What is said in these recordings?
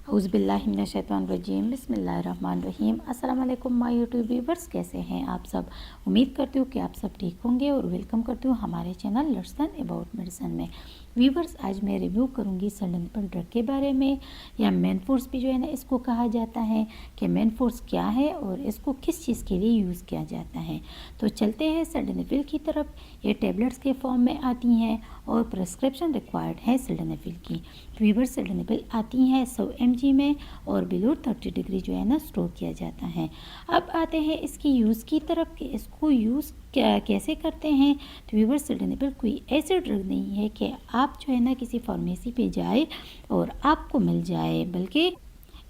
औज़ुबिल्लाहिमिनश्शैतानिर्रजीम बिस्मिल्लाहिर्रहमानिर्रहीम। अस्सलाम वालेकुम माय यूट्यूब व्यूवर्स, कैसे हैं आप सब। उम्मीद करती हूँ कि आप सब ठीक होंगे और वेलकम करती हूँ हमारे चैनल लर्सन अबाउट मेडिसिन में। व्यूवर्स, आज मैं रिव्यू करूँगी सिल्डेनाफिल ड्रग के बारे में, या मैनफोर्स भी जो है ना इसको कहा जाता है कि मैनफोर्स क्या है और इसको किस चीज़ के लिए यूज़ किया जाता है। तो चलते हैं सिल्डेनाफिल की तरफ। ये टेबलेट्स के फॉर्म में आती हैं और प्रिस्क्रिप्शन रिक्वायर्ड है सिल्डेनाफिल की। व्यूवर्स, सिल्डेनाफिल आती हैं 100 mg में और बिलो 30 डिग्री जो है ना स्टोर किया जाता है। अब आते हैं इसकी यूज़ की तरफ कि इसको यूज़ कैसे करते हैं। तो व्यूवर्स, सिल्डेनाफिल कोई ऐसी ड्रग नहीं है कि आप जो है ना किसी फार्मेसी पे जाए और आपको मिल जाए, बल्कि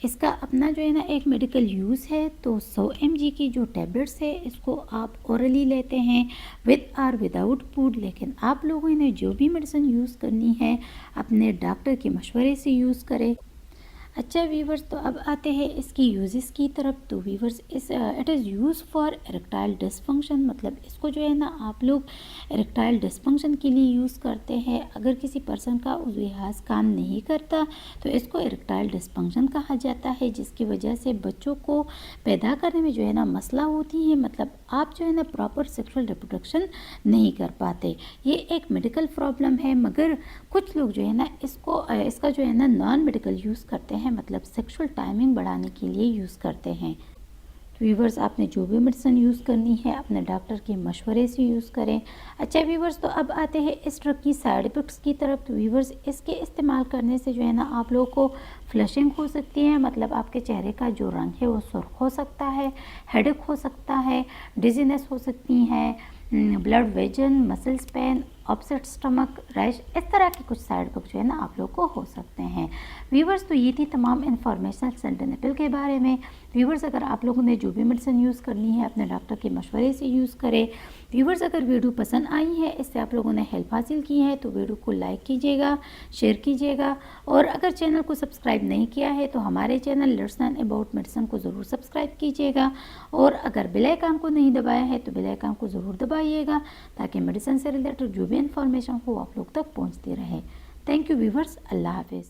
इसका अपना जो है ना एक मेडिकल यूज़ है। तो 100 mg की जो टैबलेट्स है इसको आप ओरली लेते हैं विद और विदाउट फूड। लेकिन आप लोगों ने जो भी मेडिसिन यूज़ करनी है अपने डॉक्टर के मशवरे से यूज़ करें। अच्छा व्यूवर्स, तो अब आते हैं इसकी यूजेस की तरफ। तो viewers, it is use for erectile dysfunction, मतलब इसको जो है ना आप लोग इरेक्टाइल डिसफंक्शन के लिए यूज़ करते हैं। अगर किसी पर्सन का उज़्विहाज काम नहीं करता तो इसको इरेक्टाइल डिसफंक्शन कहा जाता है, जिसकी वजह से बच्चों को पैदा करने में जो है ना मसला होती है, मतलब आप जो है ना प्रॉपर सेक्सुअल रिप्रोडक्शन नहीं कर पाते। ये एक मेडिकल प्रॉब्लम है, मगर कुछ लोग जो है ना इसका जो है ना नॉन मेडिकल यूज़ करते हैं, मतलब सेक्सुअल टाइमिंग बढ़ाने के लिए यूज़ करते हैं। तो व्यूवर्स, आपने जो भी मेडिसिन यूज़ करनी है अपने डॉक्टर के मशवरे से यूज़ करें। अच्छा व्यूवर्स, तो अब आते हैं इस ड्रग की साइड इफ़ेक्ट्स की तरफ। तो व्यूवर्स, इसके इस्तेमाल करने से जो है ना आप लोगों को फ्लशिंग हो सकती है, मतलब आपके चेहरे का जो रंग है वो सुर्ख हो सकता है, हेडेक हो सकता है, डिजीनेस हो सकती है, blood vision, muscles pain, upset stomach, rash, इस तरह के कुछ साइड इफेक्ट जो है ना आप लोग को हो सकते हैं। व्यूवर्स, तो ये थी तमाम इन्फॉर्मेशन सिल्डेनाफिल के बारे में। व्यूवर्स, अगर आप लोगों ने जो भी मेडिसिन यूज़ करनी है अपने डॉक्टर के मशवरे से यूज़ करें। व्यूवर्स, अगर वीडियो पसंद आई है, इससे आप लोगों ने हेल्प हासिल की है, तो वीडियो को लाइक कीजिएगा, शेयर कीजिएगा, और अगर चैनल को सब्सक्राइब नहीं किया है तो हमारे चैनल लर्सन अबाउट मेडिसिन को ज़रूर सब्सक्राइब कीजिएगा, और अगर बेल आइकन को नहीं दबाया है तो बेल आइकन को ज़रूर दबाइएगा, ताकि मेडिसिन से रिलेटेड जो भी इन्फॉर्मेशन हो आप लोग तक पहुंचती रहे। थैंक यू व्यूवर्स, अल्लाह हाफिज़।